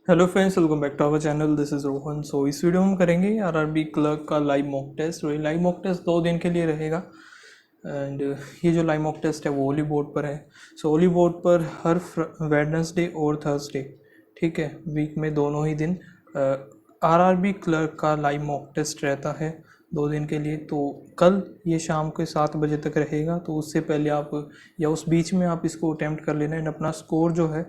Hello friends, welcome back to our channel. This is Rohan. So इस video में हम करेंगे आरआरबी क्लर्क का लाइव मॉक टेस्ट। और लाइव मॉक टेस्ट 2 दिन के लिए रहेगा। एंड ये जो लाइव मॉक टेस्ट है वो ओली बोर्ड पर है। सो ओली बोर्ड पर हर वेडनेसडे और थर्सडे, ठीक है, वीक में दोनों ही दिन आरआरबी क्लर्क का लाइव मॉक टेस्ट रहता है 2 दिन के लिए। तो कल ये शाम के 7 बजे तक रहेगा। तो उससे पहले आप या उस बीच में आप इसको अटैम्प्ट कर लेना। एंड अपना स्कोर जो है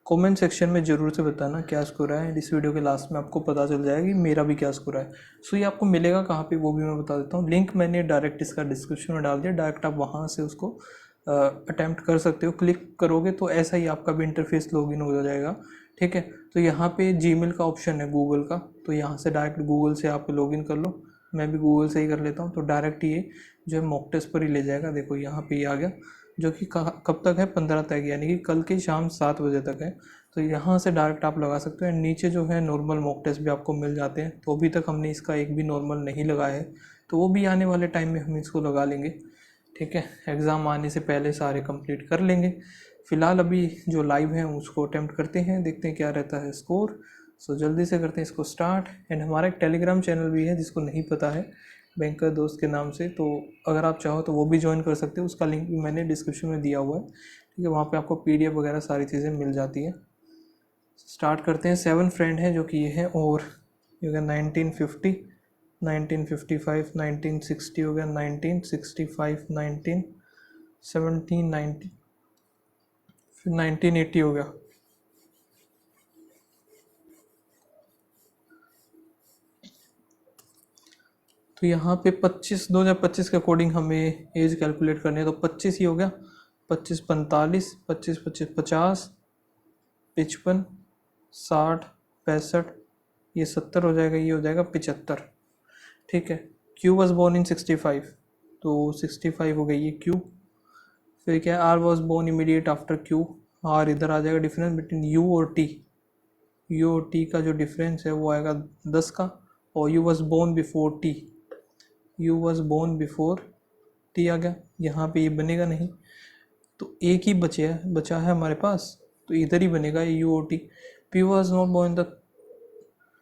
कमेंट सेक्शन में ज़रूर से बताना क्या स्कोर है। एंड इस वीडियो के लास्ट में आपको पता चल जाएगा कि मेरा भी क्या स्कोर है। सो ये आपको मिलेगा कहाँ पे वो भी मैं बता देता हूँ। लिंक मैंने डायरेक्ट इसका डिस्क्रिप्शन में डाल दिया। डायरेक्ट आप वहाँ से उसको अटैम्प्ट कर सकते हो। क्लिक करोगे तो ऐसा ही आपका भी इंटरफेस लॉगिन हो जाएगा, ठीक है। तो यहाँ पे जीमेल का ऑप्शन है गूगल का, तो यहाँ से डायरेक्ट गूगल से आप लॉगिन कर लो। मैं भी गूगल से ही कर लेता हूँ। तो डायरेक्ट ये जो है मॉक टेस्ट पर ही ले जाएगा। देखो यहाँ पे ये आ गया, जो कि कब तक है, 15 तक, यानी कि कल के शाम 7 बजे तक है। तो यहाँ से डायरेक्ट आप लगा सकते हो। एंड नीचे जो है नॉर्मल मॉक टेस्ट भी आपको मिल जाते हैं। तो अभी तक हमने इसका एक भी नॉर्मल नहीं लगाया है, तो वो भी आने वाले टाइम में हम इसको लगा लेंगे, ठीक है। एग्ज़ाम आने से पहले सारे कंप्लीट कर लेंगे। फ़िलहाल अभी जो लाइव है उसको अटैम्प्ट करते हैं, देखते हैं क्या रहता है स्कोर। सो जल्दी से करते हैं इसको स्टार्ट। एंड हमारा एक टेलीग्राम चैनल भी है जिसको नहीं पता है, बैंकर दोस्त के नाम से। तो अगर आप चाहो तो वो भी ज्वाइन कर सकते हो। उसका लिंक भी मैंने डिस्क्रिप्शन में दिया हुआ है, ठीक है। वहाँ पे आपको पीडीएफ वगैरह सारी चीज़ें मिल जाती है। स्टार्ट करते हैं। 7 फ्रेंड हैं जो कि ये है, और ये हो गया 1950, 1955, 1960 हो गया, 1965, 1970, 1990, फिर 1980 हो गया। तो यहाँ पे 2025 के अकॉर्डिंग हमें एज कैलकुलेट करनी है। तो 25 ही हो गया। 25 45, 25 25 50, 55, 60, 65, ये 70 हो जाएगा, ये हो जाएगा 75, ठीक है। क्यू वॉज बोर्न इन 65, तो 65 हो गई ये क्यू। फिर क्या है, R was born immediate after Q. R इधर आ जाएगा। डिफरेंस बिटवीन यू और टी, यू और टी का जो डिफरेंस है वो आएगा 10 का। और U was born before T, U was born before T आ गया। यहाँ पे ये बनेगा नहीं, तो एक ही बचा है हमारे पास, तो इधर ही बनेगा यू और T. P was not born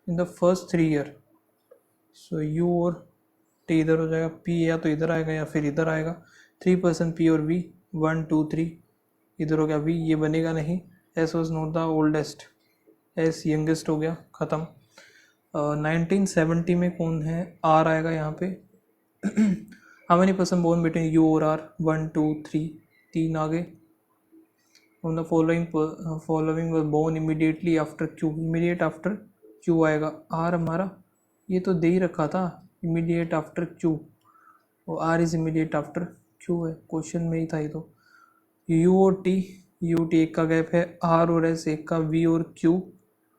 in the first 3 year. So U और टी इधर हो जाएगा। पी या तो इधर आएगा या फिर इधर आएगा। 3% पी और वी, 1 2 3 इधर हो गया। वी ये बनेगा नहीं। S was not the oldest, S youngest हो गया, ख़त्म। 1970 में कौन है, आर आएगा यहाँ पे। How many person born between U और आर, 1 2 3, 3 आगे। On the following was born immediately after Q, immediate after Q आएगा। आर हमारा ये तो दे ही रखा था, इमीडिएट आफ्टर Q, और R is immediate after Q है, क्वेश्चन में ही था ये तो। यू और टी, यू टी एक का गैप है। आर और एस एक का, वी और Q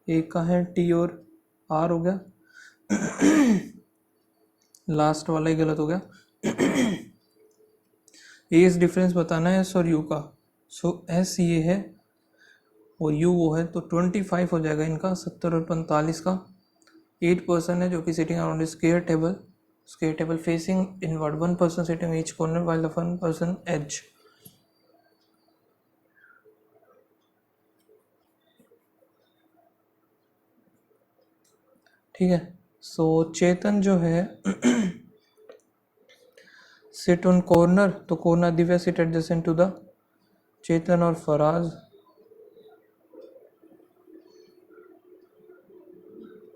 एक का है, टी और आर हो गया। लास्ट वाला ही गलत हो गया। एज डिफरेंस बताना है एस और यू का। सो एस ये है और यू वो है, तो 25 हो जाएगा इनका, 70 और 45 का। 8 पर्सन है जो कि sitting around square table facing inward. 1 person sitting each corner while the 1 person edge, ठीक है। सो चेतन जो है सिट ऑन कॉर्नर, तो corner Divya sit adjacent to the Chetan और Faraz.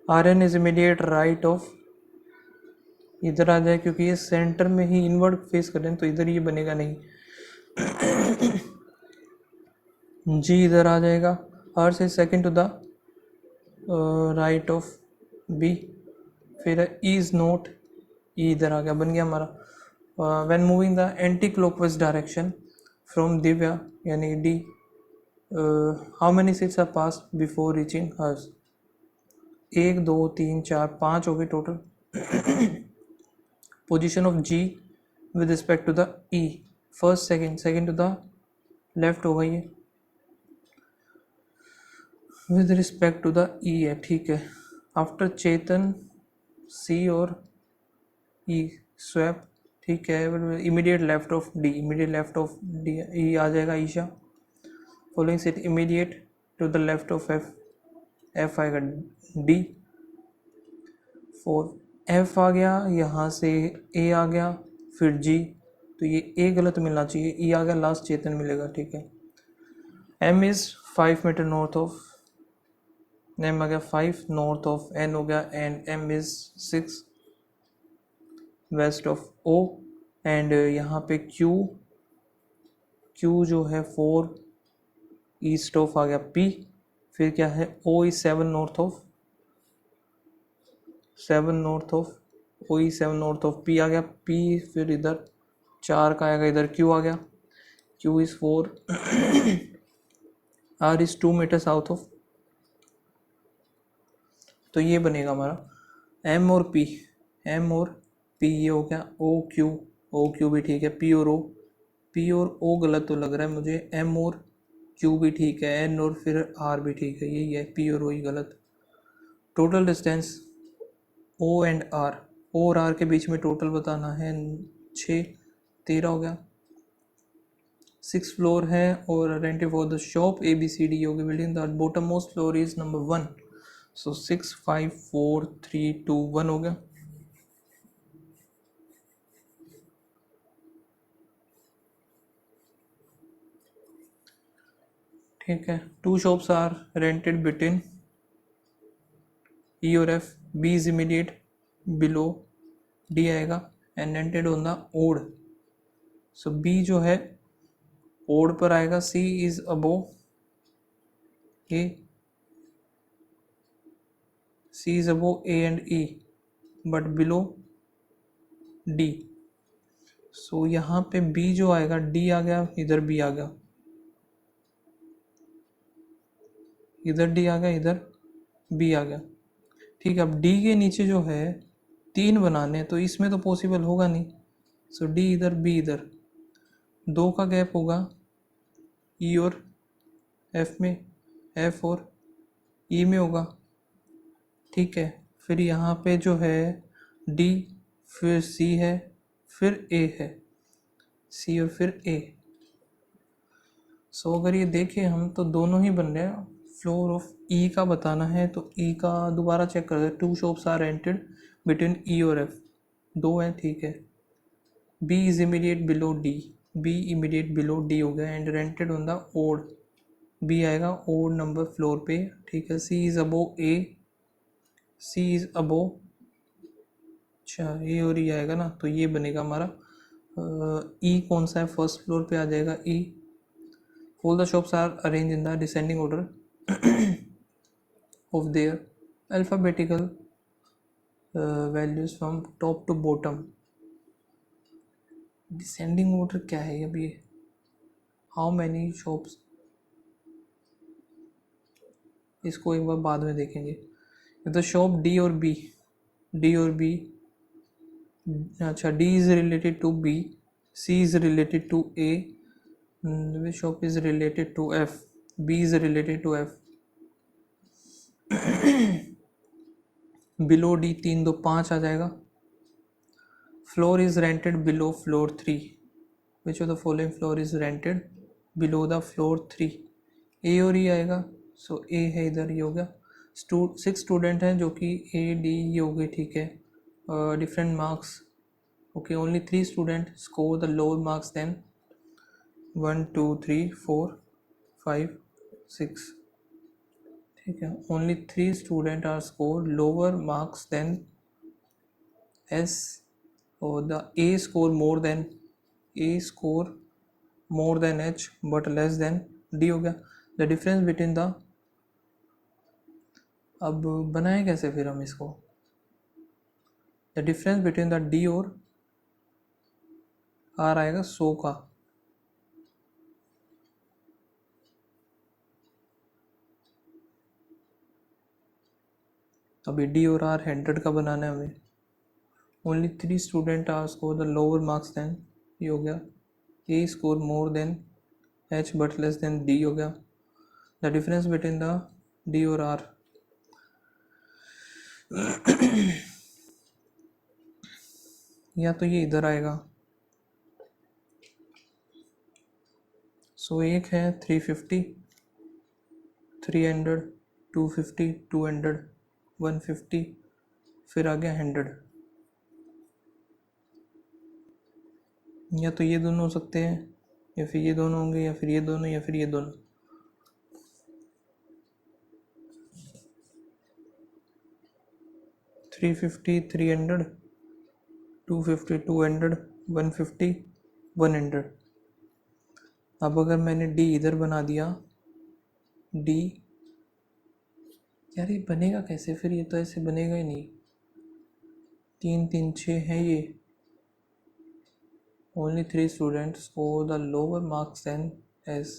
R N is immediate right of, इधर आ जाए क्योंकि ये सेंटर में ही इनवर्ड फेस कर रहे हैं, तो इधर ये बनेगा नहीं। जी इधर आ जाएगा। आर से second to the right of B. फिर इज नोट, ई इधर आ गया, बन गया हमारा। When moving the anti clockwise direction from Divya यानी D, how many seats are pass before reaching hers. 1 2 3 4 5 हो गए total. Position of G with respect to the E, first second to the left हो गई है, with respect to the E है, ठीक है। After चेतन सी और ई स्वैप, ठीक है। Immediate left of D, immediate left of D E आ जाएगा Isha. Following set immediate to the left of F, F आएगा डी। फोर एफ आ गया, यहाँ से ए आ गया, फिर जी, तो ये ए गलत मिलना चाहिए, ई आ गया, लास्ट चेतन मिलेगा, ठीक है। M is 5 metre north of, M आ गया 5 नॉर्थ ऑफ एन हो गया, and M is 6 west of O, and यहाँ पे क्यू, क्यू जो है 4 ईस्ट ऑफ आ गया पी, फिर क्या है O is 7 north of, 7 north of O E 7 north of P आ गया, पी फिर इधर 4 का आएगा, इधर क्यू आ गया, Q is 4 R is 2 metre south of, तो ये बनेगा हमारा एम और पी, एम और पी ये हो गया, ओ क्यू भी ठीक है, पी और ओ गलत तो लग रहा है मुझे, एम और क्यू भी ठीक है, एन और फिर आर भी ठीक है, यही है, पी और ओ ही गलत। Total distance O and R, O और आर के बीच में टोटल बताना है, 6 13 हो गया, 6 फ्लोर है, और rented for the shop A B C D होगी building, the bottom most floor is number 1, so 6 5 4 3 2 1 हो गया। ठीक है, 2 shops are rented between E और F, B is immediate below D आएगा, and rented on the odd, so B जो है odd पर आएगा, C is above A, C is above A and E but below D, so यहाँ पे B जो आएगा, डी आ गया, इधर बी आ गया, इधर डी आ गया, इधर बी आ गया, ठीक है। अब डी के नीचे जो है 3 बनाने, तो इसमें तो पॉसिबल होगा नहीं, सो डी इधर बी इधर, 2 का गैप होगा ई और एफ में, एफ और ई में होगा, ठीक है। फिर यहाँ पे जो है डी, फिर सी है, फिर ए है, सी और फिर ए, सो अगर ये देखें हम तो दोनों ही बन रहे हैं। फ्लोर ऑफ ई का बताना है, तो ई का दोबारा चेक कर दे, 2 shops are rented between E और एफ, 2 हैं, ठीक है। B is immediate below D, B immediate below D हो गया, and rented on the odd, B आएगा ओड नंबर फ्लोर पे, ठीक है। सी is above A, C is अबो, अच्छा ए और ई आएगा ना, तो ये बनेगा हमारा ई, कौन सा है, फर्स्ट फ्लोर पे आ जाएगा ई। All the shops are arranged in the descending order of their alphabetical values from top to bottom. Descending order क्या है अभी, how many shops, इसको एक बार बाद में देखेंगे। तो शॉप डी और बी, डी और बी, अच्छा D is related to B, C is related to A, which shop is related to F, B is related to F, below D 3 2 5 आ जाएगा। Floor is rented below floor 3, which of the following floor is rented below the floor 3, A और E आएगा, so A है इधर, ये हो गया। 6 student हैं जो कि A D ये हो गए, ठीक है। Different marks, okay, only 3 student score the lower marks than 1 2 3 4 5 6, ठीक है। Only 3 student are score lower marks than S, और the A score more than, A score more than H but less than D हो गया। The difference between the, अब बनाए कैसे फिर हम इसको, the difference between the D और आर आएगा 100 का, अभी डी और आर 100 का बनाना है हमें। Only 3 student are score the lower marks than, ये हो गया। A score more than H but less than D हो गया। The difference between the D और आर, या तो ये इधर आएगा, सो एक है 350 300 250, 200, 150, फिर आ गया 100। या तो ये दोनों हो सकते हैं, या फिर ये दोनों होंगे, या फिर ये दोनों, या फिर ये दोनों। Three fifty, 300, 250, 200, 150, 100। अब अगर मैंने डी इधर बना दिया, डी, यार ये बनेगा कैसे फिर? ये तो ऐसे बनेगा ही नहीं। 3 3 6 है ये। Only 3 students score the lower marks than S.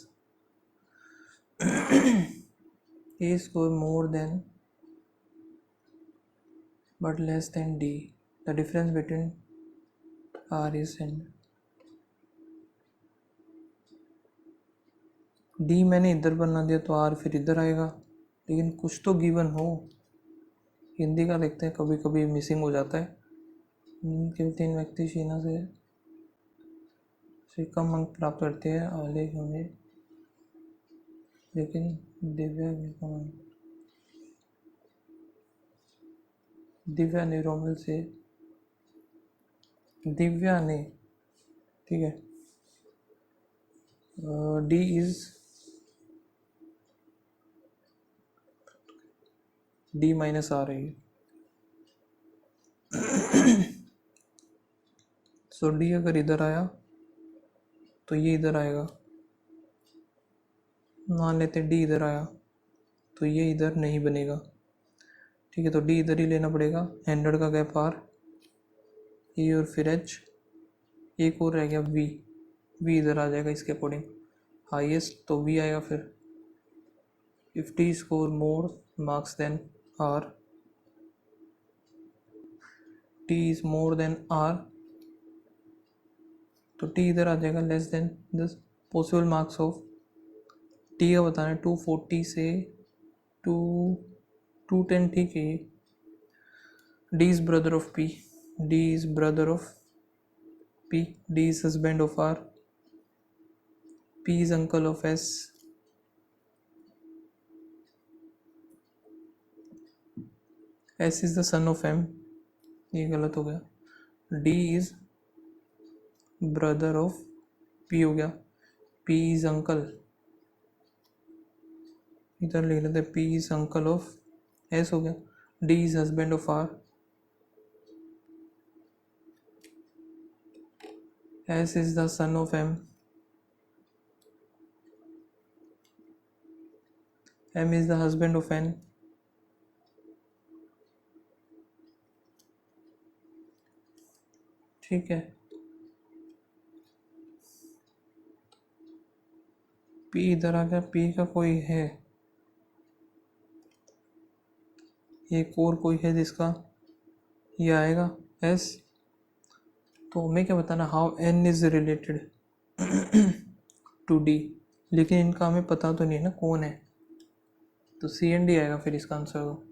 A score more than but less than D. The difference between R is N. D मैंने इधर बना दिया तो R फिर इधर आएगा, लेकिन कुछ तो गिवन हो। हिंदी का लिखते हैं, कभी कभी मिसिंग हो जाता है। केवल 3 व्यक्ति शीना से कम अंक प्राप्त करते हैं आलेख में, लेकिन दिव्या निरोमल से, दिव्या ने, ठीक है, डी इज, डी माइनस आ रही है। सो डी अगर इधर आया तो ये इधर आएगा। मान लेते डी इधर आया तो ये इधर नहीं बनेगा, ठीक है। तो डी इधर ही लेना पड़ेगा। 100 का गैप आर, ए और फिर एच, एक और रह गया वी, वी इधर आ जाएगा इसके अकॉर्डिंग हाईएस्ट, तो वी आएगा फिर। If T score more marks then R, T is more than R, तो टी इधर आ जाएगा less than this. Possible marks of T का बताना है 240 से 210, ठीक है। D is brother of P, D is brother of P, D is husband of R, P is uncle of S, S is the son of M, ये गलत हो गया। D is brother of P हो गया, P is uncle, इधर लिख लेते P is uncle of S हो गया। D is husband of R, S is the son of M, M is the husband of N, ठीक है। पी इधर आ गया, पी का कोई है, एक और कोई है जिसका ये आएगा एस, तो हमें क्या बताना, how N is related to D, लेकिन इनका हमें पता तो नहीं है ना कौन है, तो सी एंड डी आएगा फिर इसका आंसर। हो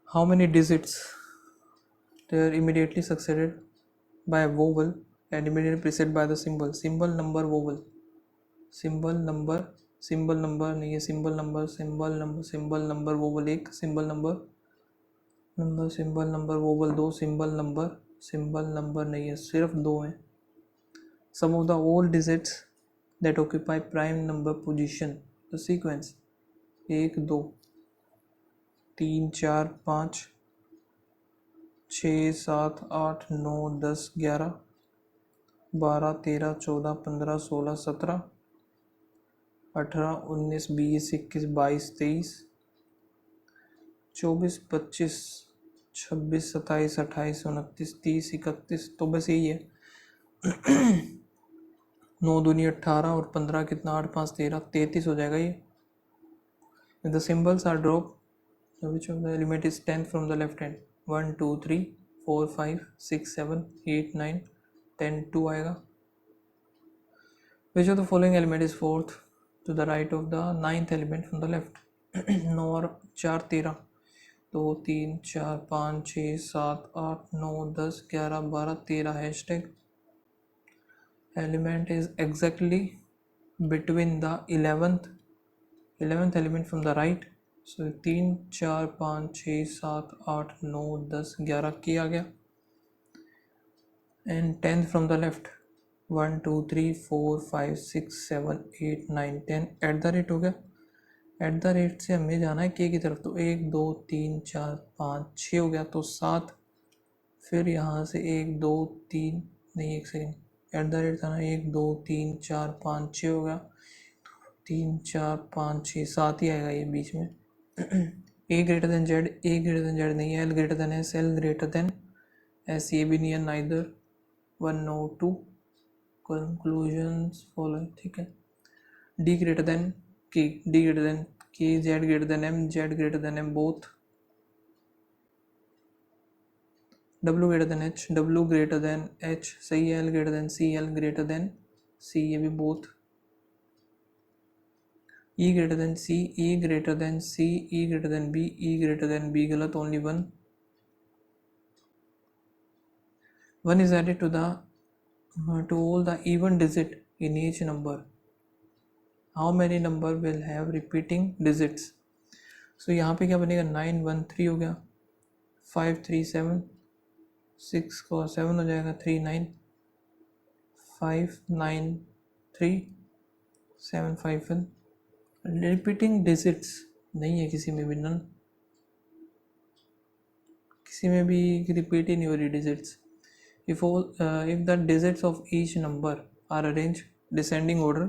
how many digits they are immediately succeeded by a vowel and immediately preceded by the symbol, symbol number vowel, symbol number, symbol number नहीं है, symbol number, symbol number, symbol number vowel एक, symbol number, number symbol number vowel दो, symbol number नहीं है, सिर्फ दो हैं। some of the all digits that occupy prime number position, the sequence 1 2 3 4 5 6 7 8 9 10 11 12 13 14 15 16 17 18 19 20 21 22 23 24 25 26 27 28 29 30 31, तो बस यही है। 9 दूनी 18 और 15 कितना, 8 5 13 33 हो जाएगा ये। The symbols are drop which of the element is 10th from the left hand, 1 2 3 4 5 6 7 8 9 10 2 आएगा। which of the following element is fourth to the right of the ninth element from the left? 9 और 4 13, 2 3 4 5 6 7 8 9 10 11 12 13, hashtag element is exactly between the 11th 11th element from the right, सो 3 4 5 6 7 8 9 10 11 के आ गया, and 10th from the left 1 2 3 4 5 6 7 8 9 10 eight the rate हो गया। Eight the rate से हमें जाना है के की तरफ, तो 1 2 3 4 5 6 हो गया, तो 7, फिर यहाँ से 1 2 3 नहीं, एक सेकेंड, एट द रेट था ना, 1 2 3 4 5 6 हो गया, 3 4 5 6 7 ही आएगा ये बीच में। ए ग्रेटर देन जेड, ए ग्रेटर देन जेड नहीं है, L greater then S, L greater then S, ये भी नहीं है, नाइदर 1 नो 2, कंक्लूजन्स फॉलो, ठीक है। D greater than K, D greater than K, Z greater than M, Z greater than M both, W greater than H, W greater than H सही है, L greater than C, L greater than C, ये भी both, E greater than C, E greater than C, E greater than B, E greater than B गलत, only one, one is added to the to all the even digit in each number, how many number will have repeating digits, so यहाँ पे क्या बनेगा, 9 1 3 हो गया, 5 3 7, 6 को 7 हो जाएगा, 3 9, 5 9 3 7 5 1, रिपीटिंग डिजिट्स नहीं है किसी में भी, नन, किसी में भी रिपीट ही नहीं हो रही digits. if the digits of each number are arranged descending order,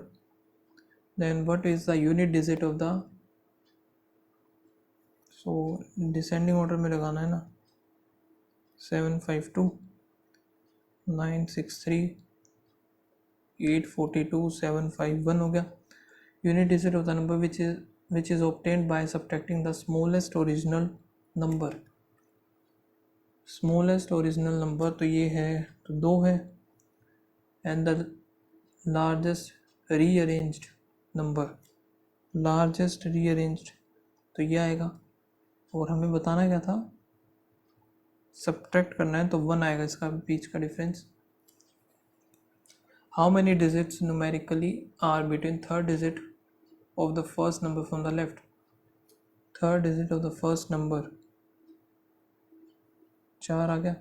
then what is the unit digit of the, so descending order में लगाना है ना, 7 5 2 9 6 3 8 42 7 5 1 हो गया। unit digit of the number which is obtained by subtracting the smallest original number, smallest original number तो ये है, तो 2 है, and the largest rearranged number, largest rearranged तो ये आएगा, और हमें बताना क्या था, सब्ट्रैक्ट करना है, तो 1 आएगा इसका बीच का difference. How many digits numerically are between third digit of the first number from the left, third digit of the first number 4 आ गया,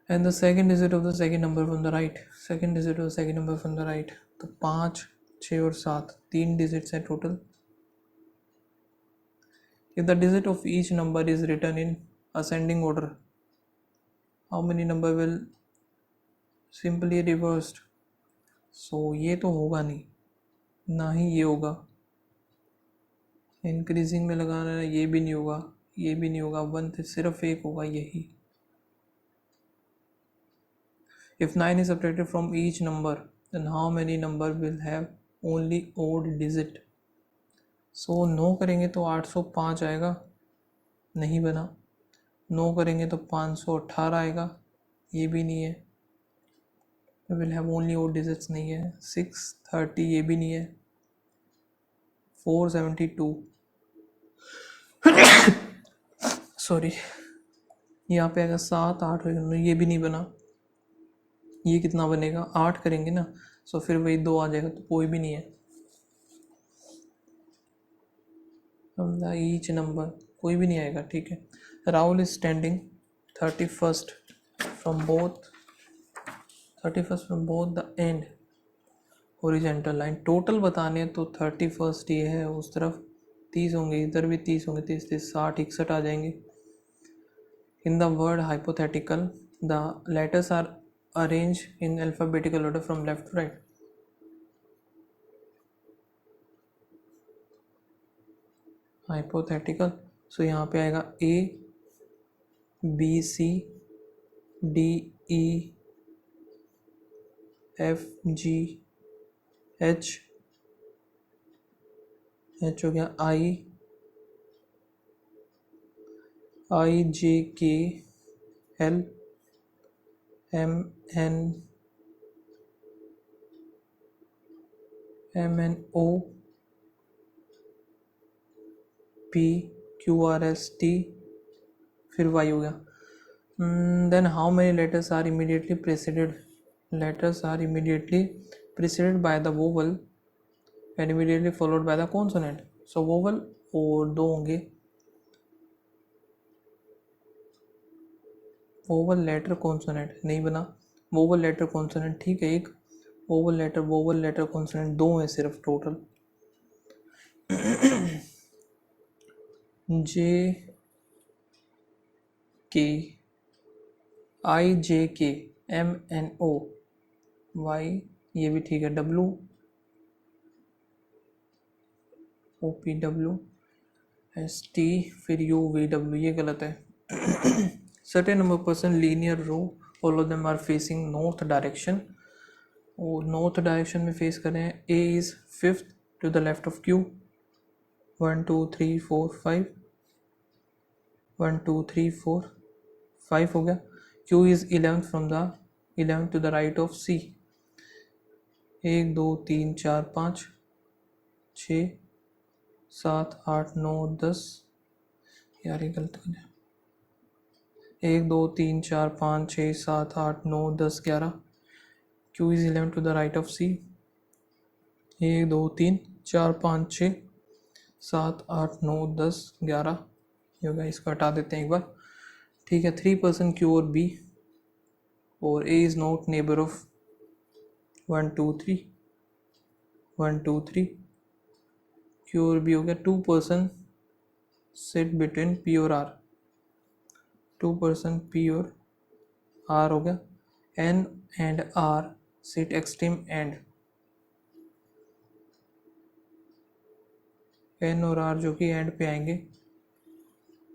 and the second digit of the second number from the right, second digit of the second number from the right, तो 5 6 और 7 3 digits है total. If the digit of each number is written in ascending order, how many number will simply reversed, so ये तो होगा नहीं, ना ही ये होगा, इंक्रीजिंग में लगाना है, ये भी नहीं होगा, ये भी नहीं होगा, 1 सिर्फ एक होगा यही। If 9 is subtracted from each number, then how many number will have only odd digit? So 9 करेंगे तो 805 आएगा, नहीं बना, 9 करेंगे तो 518 आएगा, ये भी नहीं है, will have only odd digits नहीं है, 630 ये भी नहीं है, 472 सॉरी, यहाँ पे आएगा 7 8, ये भी नहीं बना, ये कितना बनेगा, 8 करेंगे ना, सो फिर वही 2 आ जाएगा, तो कोई भी नहीं है, ईच नंबर कोई भी नहीं आएगा, ठीक है। Rahul is standing 31st from both the end horizontal line, total बताने तो 31st ये है, उस तरफ 30 होंगे, इधर भी 30 होंगे, 30 30 60 61 आ जाएंगे। In the word hypothetical the letters are arranged in alphabetical order from left to right, hypothetical, so यहाँ पे आएगा A B C D E F G H, H हो गया I J K L M N O P Q R S T, फिर Y हो गया। Then how many letters are immediately preceded by the vowel and immediately followed by the consonant. So vowel, और दो होंगे vowel letter consonant, नहीं बना। Vowel letter consonant ठीक है, एक वोवल लेटर कॉन्सोनेंट दो है सिर्फ टोटल। जे के, आई जे के, एम एन ओ, वाई ये भी ठीक है, W O P W S T, फिर यू वी डब्ल्यू, ये गलत है। Certain number person linear row, all of them are facing north direction, और नॉर्थ डायरेक्शन में फेस कर रहे हैं। A is fifth to the left of Q, 1 2 3 4 5, 1 2 3 4 5 हो गया। Q is 11th from the 11th to the right of C, 1 2 3 4 5 6 7 8 9 10, यार ये गलत हो गया। 1 2 3 4 5 6 7 8 9 10 11, Q is 11 to the right of C, 1 2 3 4 5 6 7 8 9 10 11, ये होगा। इसको हटा देते हैं एक बार, ठीक है। 3% क्यू और बी, और A is not neighbour of 1 2 3, 1 2 3, Q और बी हो गया। 2% सिट बिटवीन पी और आर, 2% पी और आर हो गया। N and R sit extreme end, N और आर जो कि एंड पे आएंगे।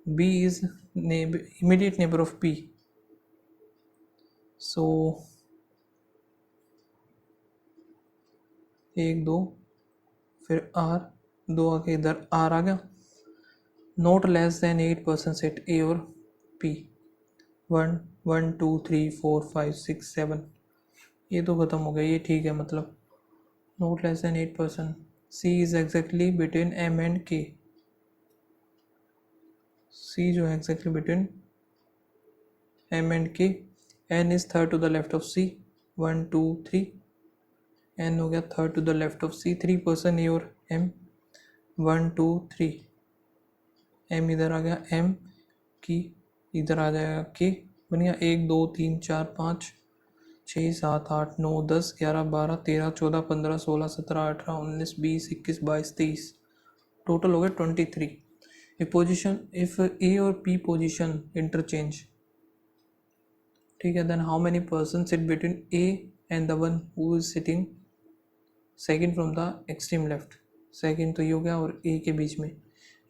B is immediate neighbour of P, so 1 2, फिर आर, दो आके इधर आर आ गया। नॉट लेस देन 8% सेट ए और पी, 1 1 2 3 4 5 6 7, ये तो ख़त्म हो गया, ये ठीक है। मतलब not less than 8%। C is exactly between M and K, C जो है exactly between M and K. N is third to the left of C, 1 2 3, N हो गया third to the left of C. 3% A और M, 1 2 3, M इधर आ गया, M की इधर आ जाएगा के, बन गया 1 2 3 4 5 6 7 8 9 10 11 12 13 14 15 16 17 18 19 20 21 22 23, टोटल हो गया 23। ए पोजिशन, इफ ए और पी पोजिशन इंटरचेंज, ठीक है, then how many person sit between A and the one who is sitting second from the extreme left. Second तो ये हो गया, और ए के बीच में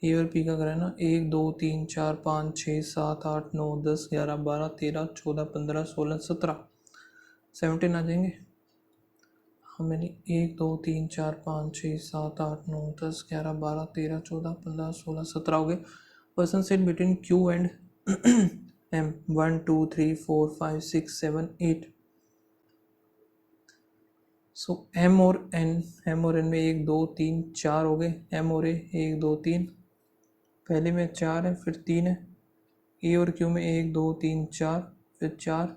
ए और पी का करें ना, 1 2 3 4 5 6 7 8 9 10 11 12 13 14 15 16 17, 17 आ जाएंगे। हाँ मैंने 1 2 3 4 5 6 7 8 9 10 11 12 13 14 15 16 17 हो गए। Person sit between Q and M, 1 2 3 4 5 6 7 8। So M और एन में 1 2 3 4 हो गए। एम और ए 1 2 3, पहले में 4 है, फिर 3 है। ए और क्यू में 1 2 3 4, फिर 4।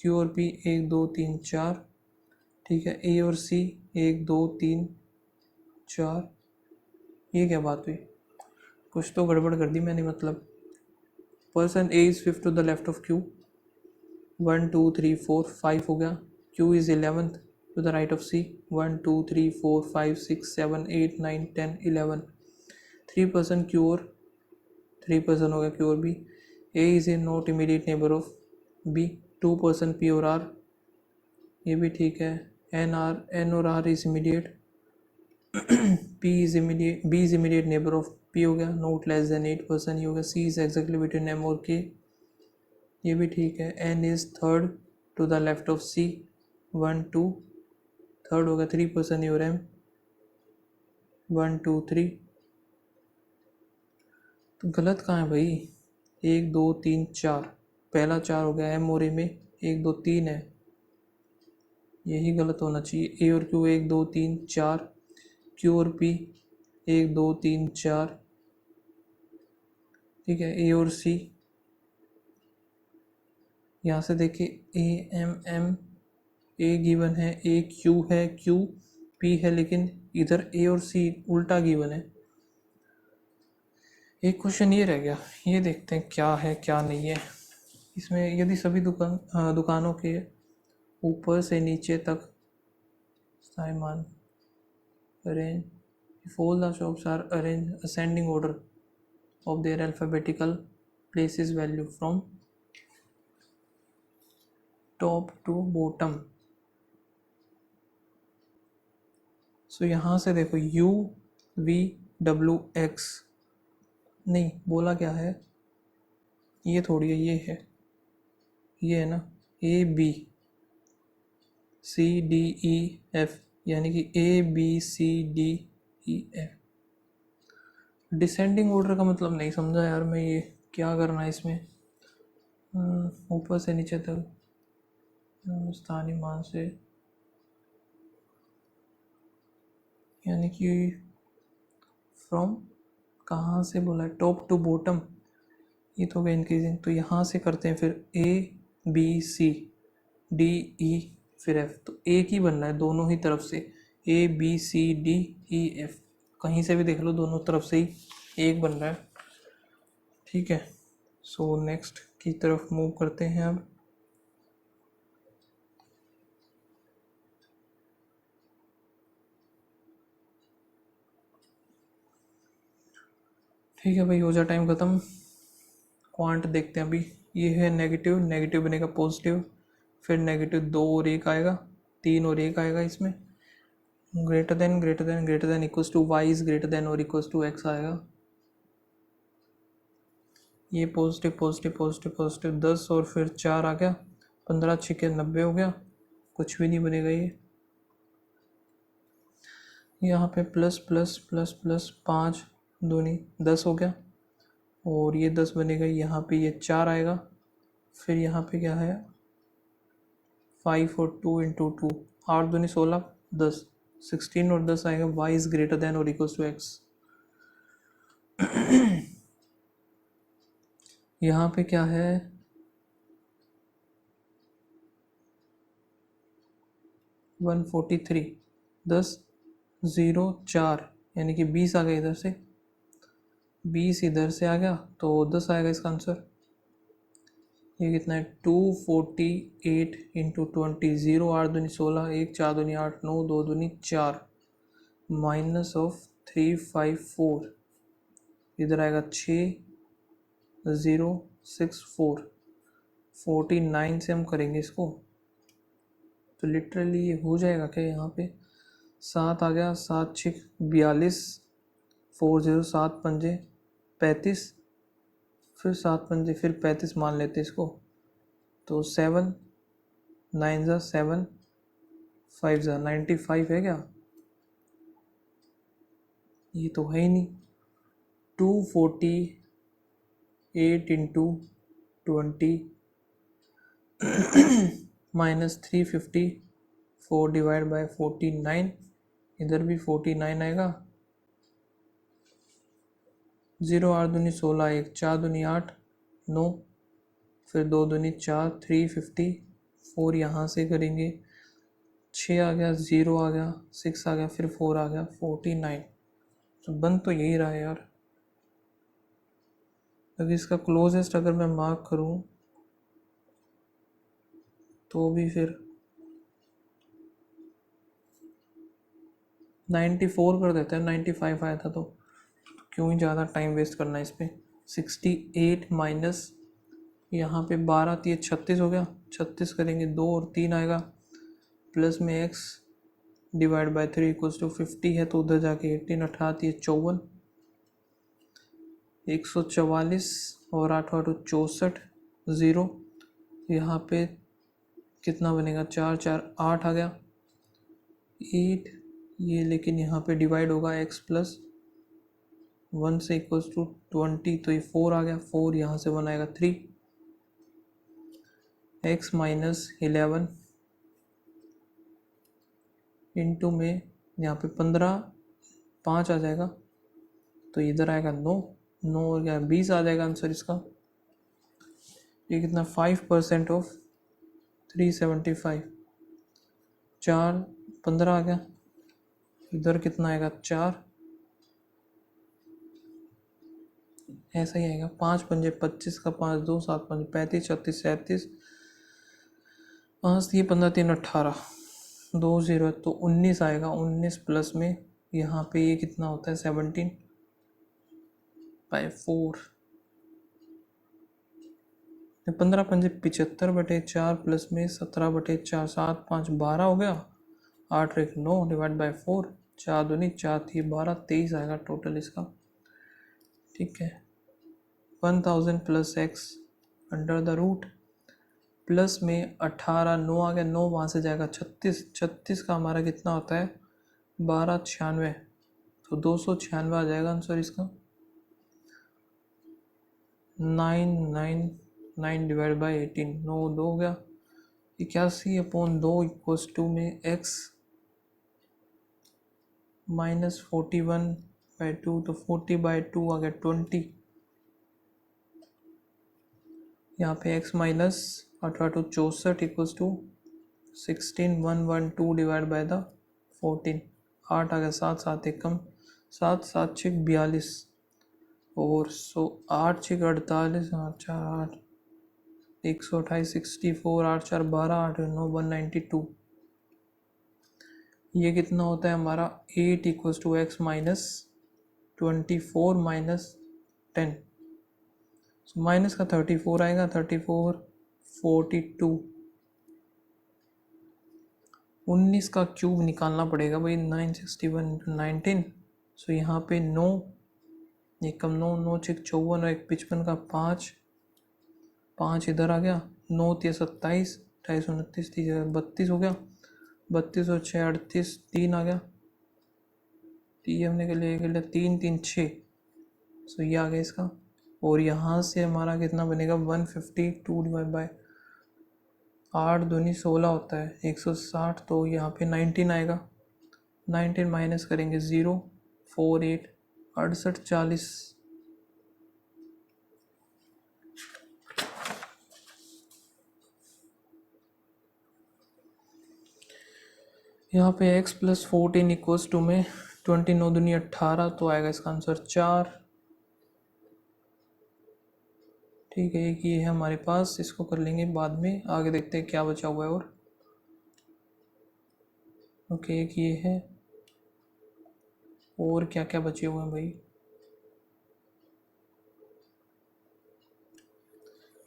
क्यू और पी 1 2 3 4, ठीक है। ए और सी 1 2 3 4, ये क्या बात हुई, कुछ तो गड़बड़ कर दी मैंने। मतलब person A is fifth to the left of Q, 1 2 3 4 5 हो गया। Q is 11th to the right of C, 1 2 3 4 5 6 7 8 9 10 11। 3% Q और 3% हो गया क्यू और B. A is A not immediate neighbour of B, 2% P और आर, ये भी ठीक है। एन और R is immediate, P is immediate, B is immediate neighbour of P हो गया, नॉट लेस देन 8%, ये हो गया। C is exactly between M और के, ये भी ठीक है। N is third to the left of C, 1 2, third हो गया। 3% ए और एम, 1 2 3। तो गलत कहाँ है भाई, 1 2 3 4, पहला 4 हो गया। एम और ए में 1 2 3 है, यही गलत होना चाहिए। ए और क्यू 1 2 3 4, क्यू और पी 1 2 3 4, ठीक है। ए और सी, यहाँ से देखिए A M M, A given है, ए क्यू है, क्यू पी है, लेकिन इधर ए और सी उल्टा गिवन है। एक क्वेश्चन ये रह गया, ये देखते हैं क्या है क्या नहीं है इसमें। यदि सभी दुकानों के ऊपर से नीचे तक सामान arrange, if all the shops are arranged ascending order of their alphabetical places value from top to bottom। सो यहाँ से देखो U V W X, नहीं बोला क्या है, ये थोड़ी है, ये है ना A B C D E F, यानी कि A B C D E F। Descending order का मतलब नहीं समझा यार मैं, ये क्या करना है इसमें। ऊपर से नीचे तक स्थानीय मान से, यानी कि फ्रॉम कहाँ से बोला है, टॉप टू बॉटम, ये तो गया इंक्रीजिंग। तो यहाँ से करते हैं फिर A B C D E फिर F, तो एक ही बनना है दोनों ही तरफ से, A B C D E F, कहीं से भी देख लो दोनों तरफ से ही एक बन रहा है, ठीक है। सो नेक्स्ट की तरफ मूव करते हैं अब। ठीक है भाई, हो जा टाइम ख़त्म। क्वांट देखते हैं अभी, ये है नेगेटिव, नेगेटिव बनेगा पॉजिटिव, फिर नेगेटिव 2 और 1 आएगा, 3 और 1 आएगा इसमें, greater than greater than greater than equals to Y is greater than और इक्वल्स टू एक्स आएगा। ये पॉजिटिव पॉजिटिव पॉजिटिव पॉजिटिव 10 और फिर 4 आ गया, 15 छिके 90 हो गया, कुछ भी नहीं बनेगा ये। यहाँ पे प्लस प्लस प्लस प्लस 5 दूनी 10 हो गया, और ये 10 बनेगा, यहाँ पे ये 4 आएगा, फिर यहाँ पे क्या है 5 और 2 इंटू 2, 8 दूनी 16 10, 16 और 10 आएगा, y इज ग्रेटर देन और इक्वल्स टू x। यहाँ पे क्या है 143, 10 0 4, यानी कि 20 आ गया इधर से, 20 इधर से आ गया, तो 10 आएगा इसका आंसर। ये कितना है 248 इंटू 20, 0 8 दूनी 16, 1 4 दूनी 8, 9 2 दूनी 4, माइनस ऑफ 354, इधर आएगा 6 0 6 4, 49 से हम करेंगे इसको, तो लिटरली ये हो जाएगा क्या, यहाँ पे 7 आ गया, 7 6 42, 4 0 7 पंजे 35, फिर 7 पंजे फिर 35 मान लेते इसको, तो 7 9 ज़ा 7 5 ज़ा 95 है क्या, ये तो है ही नहीं। 248 इंटू 20 माइनस 354 डिवाइड बाय 49, इधर भी 49 आएगा, 0 8 दूनी 16, 1 4 दूनी 8 9, फिर 2 दूनी 4, 354 यहाँ से करेंगे, 6 आ गया, 0 आ गया, 6 आ गया, फिर 4 आ गया, 49। तो बन तो यही रहा है यार। अगर इसका क्लोजेस्ट अगर मैं मार्क करूँ तो भी फिर 94 कर देते हैं, 95 आया था तो क्यों ही ज़्यादा टाइम वेस्ट करना है इस पर। 68 माइनस यहाँ पे 12 आती है 36 हो गया, 36 करेंगे 2 और 3 आएगा, प्लस में x divide by 3 equals to 50 है, तो उधर जाके 18 18 आती है 54, 144 और 8 8 64 ज़ीरो, यहाँ पे कितना बनेगा 4 4 8 आ गया 8, ये लेकिन यहाँ पे डिवाइड होगा x प्लस 1 से इक्वल्स टू 20, तो ये 4 आ गया, 4 यहाँ से 1 आएगा 3, x माइनस 11 इंटू में यहाँ पे 15 5 आ जाएगा, तो इधर आएगा 9 9 और क्या 20 आ जाएगा आंसर इसका। ये कितना 5% ऑफ 375, 4 15 आ गया, इधर कितना आएगा 4, ऐसा ही आएगा। 5 पंजे 25 का 5 2 7 5 35 36 37 5 3 15 3 18 2 0 तो 19 आएगा। 19 प्लस में यहाँ पे ये कितना होता है 17/4। 15 पंजे 75/4 प्लस में 17/4 7 5 12 हो गया। 8 1 9 डिवाइड बाई 4 4 दूनी 4 थी 12 23 आएगा टोटल इसका। ठीक है 1000 plus x under the root plus में 18 9 आ गया 9 वहाँ से जाएगा 36 36 का हमारा कितना होता है 1296 तो 296 आ जाएगा आंसर इसका। 999 डिवाइड बाई 18 9 2 हो गया 81/2 इक्वल्स टू में x माइनस 41/2 तो 40/2 आ गया 20। यहाँ पे x minus 18 to 64 equals to 16 112 divide by the 14 8 आ गया 7 7 एक कम 7 7 6 42 और 8 6 48 8 4 8 128 64 8 4 12 8 9 192 ये कितना होता है हमारा 8 equals to X minus 24 minus 10 minus का 34 आएगा 34 42 19 का क्यूब निकालना पड़ेगा भाई 961 19 सो यहाँ पे 9 एक कम 9 9 6 54 और एक 55 का 5 5 इधर आ गया 9 3 27 28 29 30 32 हो गया 32 और 6 38 3 आ गया ये हमने के लिए 3 3 6 सो ये आ गया इसका। और यहाँ से हमारा कितना बनेगा 152 डिवाइड बाय 8 दूनी 16 होता है 160 तो यहाँ पे 19 आएगा 19 माइनस करेंगे 0 4 8 68 40 यहाँ पे x प्लस 14 इक्वल्स टू में 29 दूनी 18 तो आएगा इसका आंसर 4। ठीक है एक ये है हमारे पास इसको कर लेंगे बाद में आगे देखते हैं क्या बचा हुआ है। और ओके एक ये है और क्या क्या बचे हुए हैं भाई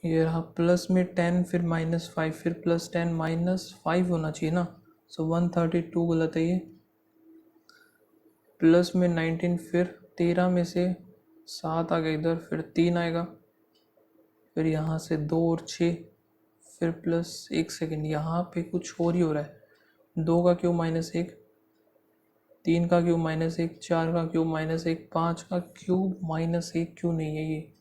ये रहा प्लस में 10 फिर -5 फिर प्लस 10 -5 होना चाहिए ना सो 132 गलत है ये। प्लस में 19 फिर 13 में से 7 आ गया इधर फिर 3 आएगा फिर यहाँ से 2 और 6 फिर प्लस 1 सेकेंड यहाँ पे कुछ और ही हो रहा है 2 का क्यूब -1 3 का क्यूब -1 4 का क्यूब -1 5 का क्यूब -1 क्यों नहीं है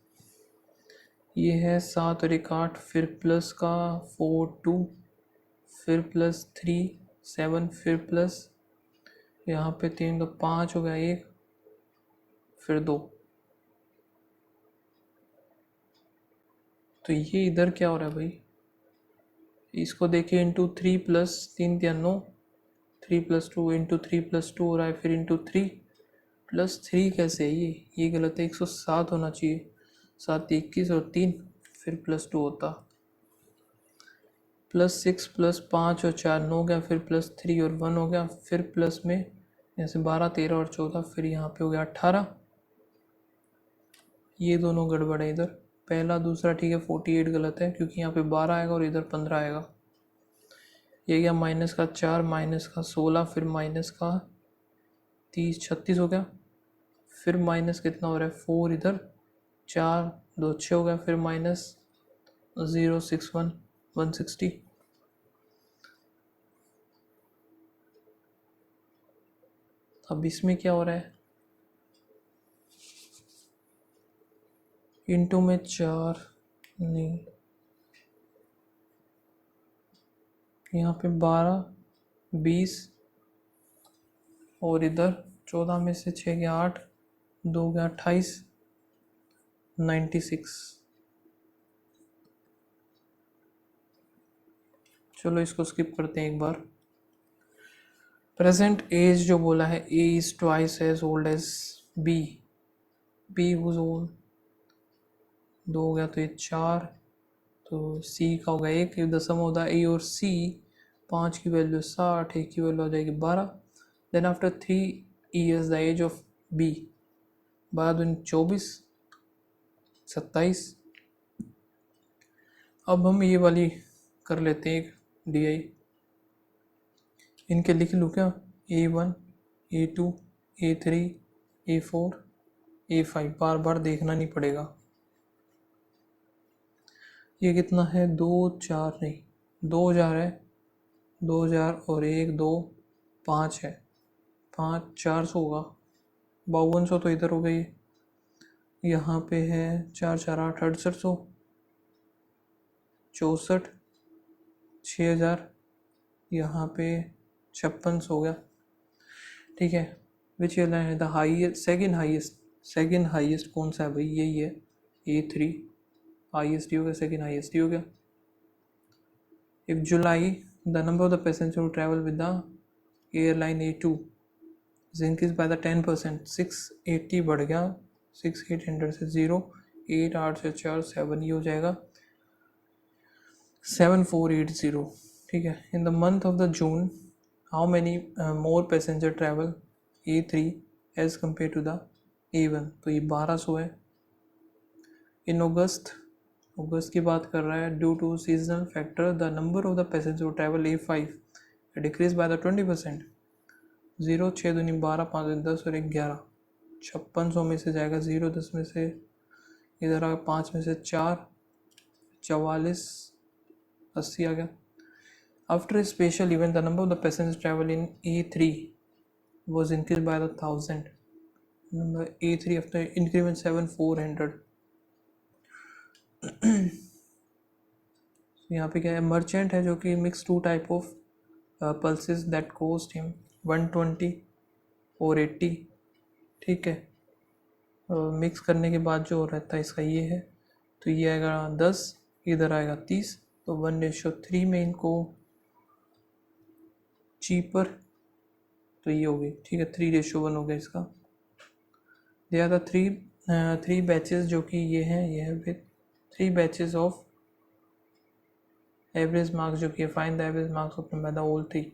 ये है 7 और 1 8 फिर प्लस का 4 2 फिर प्लस 3 7 फिर प्लस यहाँ पे 3 का 5 हो गया 1 फिर 2 तो ये इधर क्या हो रहा है भाई इसको देखिए into 3 plus 3 3 9 3 plus 2 into 3 plus 2 हो रहा है फिर इंटू 3 प्लस 3 कैसे है ये गलत है 107 होना चाहिए 7 21 और 3 फिर प्लस 2 होता प्लस 6 प्लस 5 और 4 9 हो गया फिर प्लस 3 और 1 हो गया फिर प्लस में जैसे 12 13 और 14 फिर यहाँ पे हो गया 18 ये दोनों गड़बड़ है इधर पहला दूसरा ठीक है 48 गलत है क्योंकि यहाँ पे 12 आएगा और इधर 15 आएगा ये गया माइनस का 4 माइनस का 16 फिर माइनस का 30 36 हो गया फिर माइनस कितना हो रहा है 4 इधर 4 2 6 हो गया फिर माइनस 061 160 अब इसमें क्या हो रहा है इंटू में 4 नहीं यहाँ पे 12 20 और इधर 14 में से 6 गया 8 2 गया 28 96 चलो इसको स्किप करते हैं एक बार प्रेजेंट एज जो बोला है A is twice as old as B, B was old, 2 हो गया तो ये 4, तो सी का होगा 1, if the sum of the A और सी, 5 की वैल्यू 60, 1 की वैल्यू आ जाएगी 12, then after 3 years the age of B, 12 दूनी 24, 27। अब हम ये वाली कर लेते हैं एक डी आई, इनके लिख लूँ क्या, A1, A2, A3, A4, A5, बार बार देखना नहीं पड़ेगा। ये कितना है, 2 4 नहीं, 2000 है, 2000 और 1 2 5 है, 5 400 होगा, 5200 तो इधर हो गई, यहाँ पे है 4 4 8 6800, 64, 6000, यहाँ पे 5600 हो गया, ठीक है। विच है द हाईएस्ट, सेकेंड हाईएस्ट कौन सा है भाई, यही है A3, हाईएस्ट ही हो गया, सेकेंड हाईएस्ट ही हो गया। If July the number of the passenger who travel with the airline A2 is increase by the 10%, 680 बढ़ गया, 6800 से 0, 8 8 से 4 7, ये हो जाएगा 7480, ठीक है। In the month of the June how many more passenger travel A3 as compare to the A1, तो ये 1200 है। इन अगस्त की बात कर रहा है, due to seasonal factor the number of the passenger travel A5 decrease by the 20%, 0 6 दूनी 12, 5 दूनी 10 और 1 11, 5600 में से जाएगा 0, 10 में से इधर आ, 5 में से 4, 44, 80 आ गया। After a special event the number of the passenger travel in A3 was increased by the 1000, number A3 after increment 7400। यहाँ पे क्या है, मर्चेंट है जो कि mix 2 type of pulses that cost him 120 और 80, ठीक है। मिक्स करने के बाद जो रहता है इसका ये है, तो ये आएगा 10, इधर आएगा 30, तो 1:3 में इनको चीपर, तो ये हो गई, ठीक है, 3:1 हो गया इसका। They are the three batches जो कि ये है with 3 batches of average marks, जो कि find the average marks of by the all 3,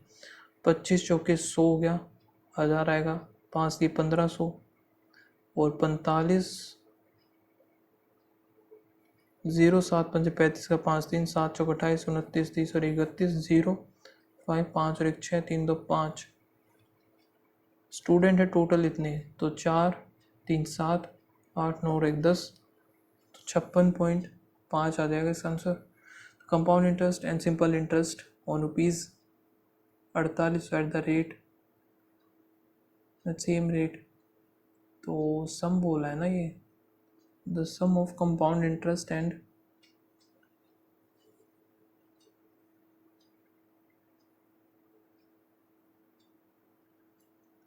25 चौके 100 हो गया, 1000 आएगा, 5 की 1500 और 45, 0 7 5 35 का 5 3 7 चौक 28 29 30 और 31, 0 5 5 और 1 6 3 2 5। स्टूडेंट है टोटल इतने, तो 4 3 7 8 9 और 1 10, तो 56.5 आ जाएगा इसका answer. Compound interest and simple interest on ₹48 at the rate same rate, तो सम बोला है ना ये, the sum of compound interest and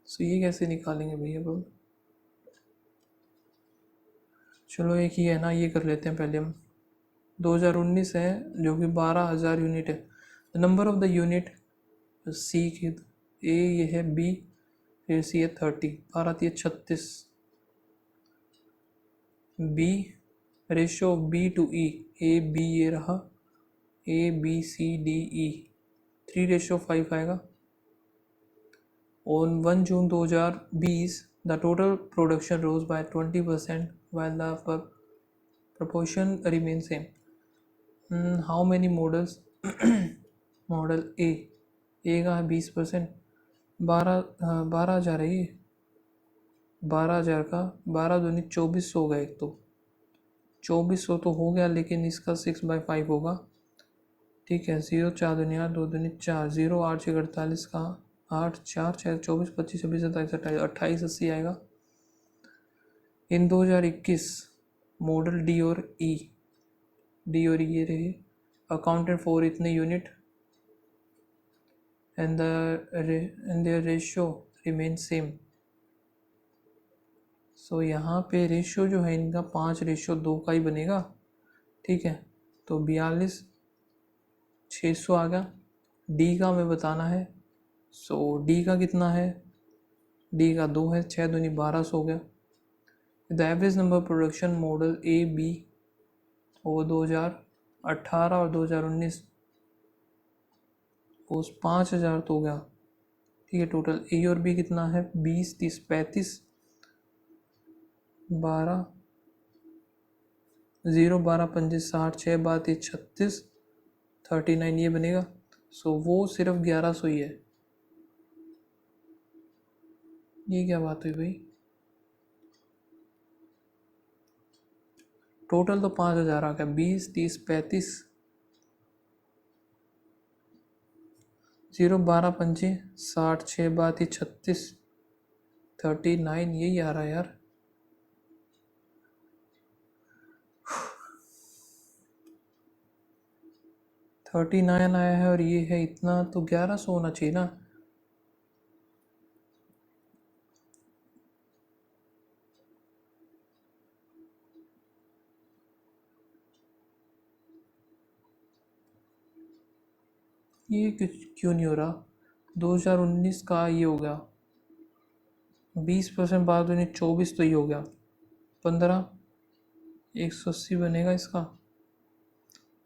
so ये कैसे निकालेंगे भैया अब, चलो एक ही है ना, ये कर लेते हैं पहले हम। 2019 है जो कि 12,000 यूनिट है। Number of the unit C की, ए ये है बी, फिर सी है 30, 12 3 36, B ratio B to E, A B ये रहा, ए बी सी डी ई, 3:5 आएगा। On 1 June 2020 the total production rose by 20% while the proportion remains same. How many models? Model A का है 20%, 12,000 है ये, 12,000 का 12 दूनी 2400 होगा, एक तो 2400 तो हो गया, लेकिन इसका 6/5 होगा, ठीक है। 0 4 दूनी 8 2 दूनी 4, 0 8 6 48 का 8 4 6 24 25 26 27 28 28 80 आएगा। इन 2021 मॉडल डी और ई ये रहे, अकाउंटेड फॉर इतने unit and their ratio remain same. So यहाँ पे रेशियो जो है इनका 5:2 का ही बनेगा, ठीक है। तो 42 600 आ गया। डी का हमें बताना है सो डी का कितना है, डी का 2 है, 6 दूनी 1200 हो गया। The average number production model A B वो 2018 और 2019 उस 5000 तो हो गया। ठीक है, टोटल ए और बी कितना है, 20 30 35 12 0 12 25 60 6 32 36 39 ये बनेगा। सो वो सिर्फ 1100 ही है। ये क्या बात हुई भाई, टोटल तो 5000 आ गया। 20 30 35 0 12 25 60 6 32 36 39 यही आ रहा है यार। थर्टी नाइन आया है और ये है इतना, तो 1100 होना चाहिए ना। ये क्यों नहीं हो रहा, 2019 का ये हो गया 20% बाद 24 तो ये हो गया 15 180 बनेगा इसका।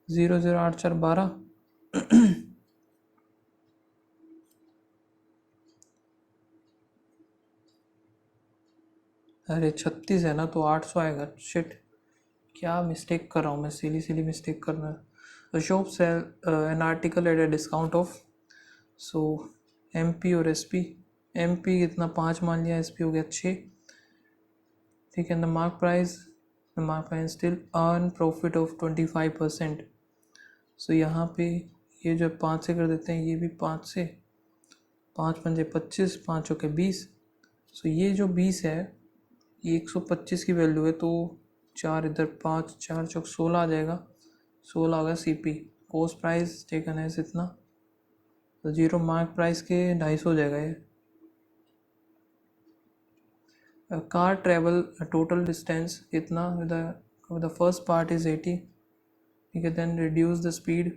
0 0 8 4 12 अरे 36 है ना तो 800 आएगा। शिट, क्या मिस्टेक कर रहा हूँ मैं, सिली सिली मिस्टेक करना है। Shop sell an article at a discount of, so M P और एस पी, एम पी कितना 5 मान लिया, एस पी हो गया 6। ठीक है, the mark price still earn profit of 25%। सो यहाँ पे ये जो 5 से कर देते हैं, ये भी 5 से, 5 पंजे 25 5 के 20। सो ये जो 20 है ये 125 की वैल्यू है, तो 4 इधर 5 4 चौक 16 आ जाएगा। 16 होगा C P, cost price taken है इतना, तो जीरो मार्क प्राइस के 250 हो जाएगा ये। कार ट्रेवल टोटल डिस्टेंस कितना, with the first part is 80। ठीक है, then reduce the speed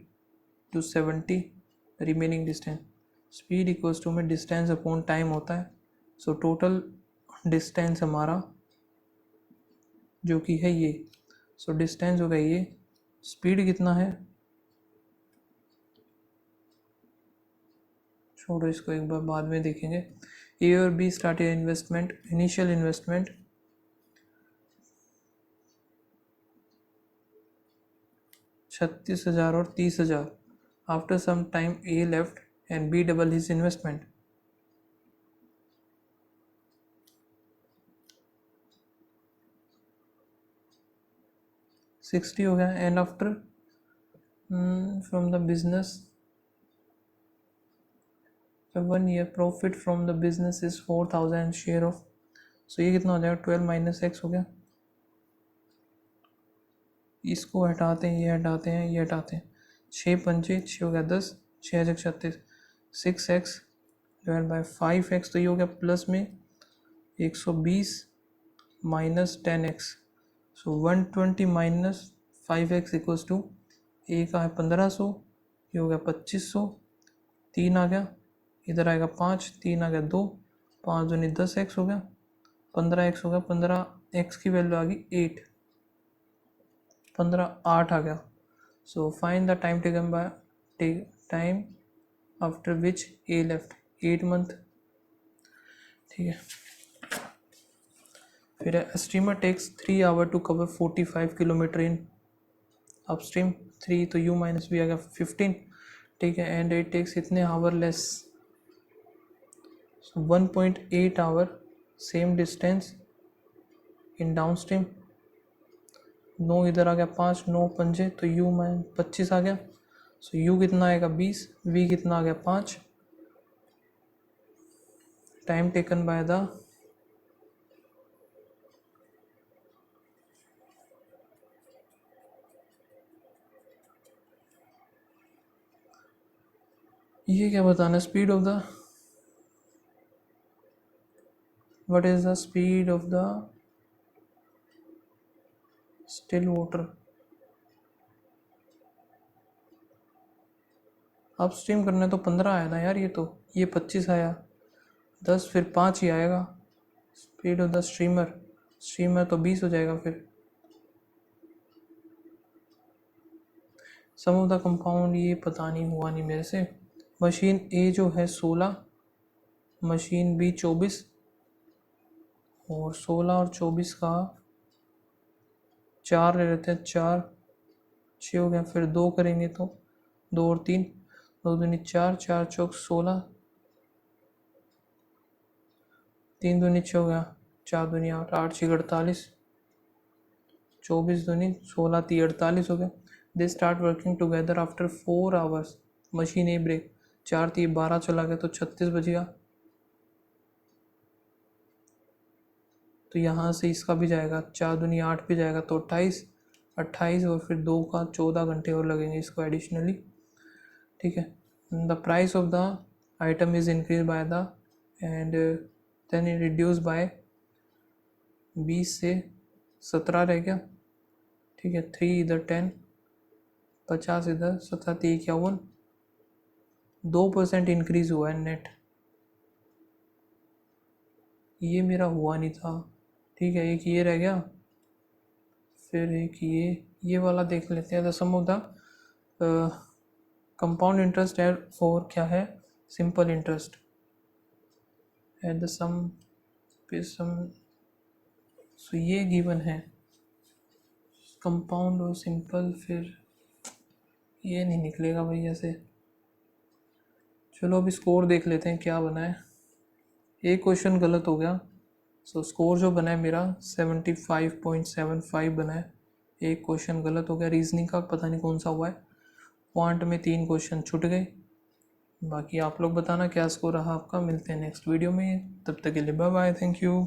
to 70, remaining distance. Speed equals to में डिस्टेंस अपॉन टाइम होता है। सो टोटल डिस्टेंस हमारा जो कि है ये, सो डिस्टेंस होगा ये, स्पीड कितना है, छोड़ो इसको एक बार बाद में देखेंगे। ए और B started investment, initial investment 36,000 और 30,000। After some time A left and B double his investment. Sixty हो गया। And after from the business 1 year profit from the business is 4,000 share of, so ये कितना हो जाएगा 12 minus x हो गया। इसको हटाते हैं, ये हटाते हैं, ये हटाते हैं, 6 पंजे 6 हो गया 10, 6 6 36, 6x डिवाइड बाई 5x, तो ये हो गया प्लस में 120 minus 10x। So 120 minus 5x equals to, A का है 1500, ये हो गया 2500, 3 आ गया, इधर आएगा 5, 3 आ गया 2, 5 दूनी 10x हो गया, 15x हो गया, 15x की वैल्यू आ गई 8, 15 8 आ गया। So find the time taken by time after which A left, 8 month. ठीक है, फिर streamer takes 3 hour to cover 45 kilometre in upstream, 3 तो यू माइनस भी आ गया 15। ठीक है, एंड इट टेक्स इतने hour less, 1.8 hour same distance in downstream. 9 इधर आ गया 5, 9 पंजे तो यू माइन 25 आ गया। सो यू कितना आएगा 20, वी कितना आ गया 5, टाइम टेकन बाय द, ये क्या बताना, speed of the, what is the speed of the still water. अब स्ट्रीम करने तो 15 आया था यार, ये 25 आया, 10 फिर 5 ही आएगा। स्पीड ऑफ द स्ट्रीमर तो 20 हो जाएगा फिर। सम ऑफ द कंपाउंड ये पता नहीं, हुआ नहीं मेरे से। मशीन ए जो है 16, मशीन बी 24, और 16 और 24 का 4 ले लेते हैं, 4 6 हो गया, फिर 2 करेंगे तो 2 और 3, 2 दूनी 4, 4 चौक 16, 3 दूनी 6 हो गया, 4 दूनी 8, 8 6 48, 24 दूनी 16 3 48 हो गया। They start working together after 4 hours. Machine A break, 4 3 12 चला गया तो 36 बज गया। तो यहाँ से इसका भी जाएगा, 4 दूनी 8 भी जाएगा तो 28, 28 और फिर 2 का 14 घंटे और लगेंगे इसको एडिशनली। ठीक है। The price of the item is increase by the and then it reduce by 20 से 17 रह गया। ठीक है। 3 इधर 10, 50 इधर 17 51, 2% इंक्रीज हुआ है नेट। ये मेरा हुआ नहीं था। ठीक है। एक ये रह गया, फिर एक ये वाला देख लेते हैं। The sum of the compound interest है फॉर क्या है, simple interest at the sum पे सम। सो ये गिवन है कंपाउंड और सिंपल, फिर ये नहीं निकलेगा भाई ऐसे। चलो अभी स्कोर देख लेते हैं क्या बना है। एक क्वेश्चन गलत हो गया, सो स्कोर जो बना है मेरा 75.75 बना है। एक क्वेश्चन गलत हो गया, रीजनिंग का पता नहीं कौन सा हुआ है। क्वांट में 3 क्वेश्चन छूट गए। बाकी आप लोग बताना क्या स्कोर रहा आपका। मिलते हैं नेक्स्ट वीडियो में, तब तक के लिए बाय बाय, थैंक यू।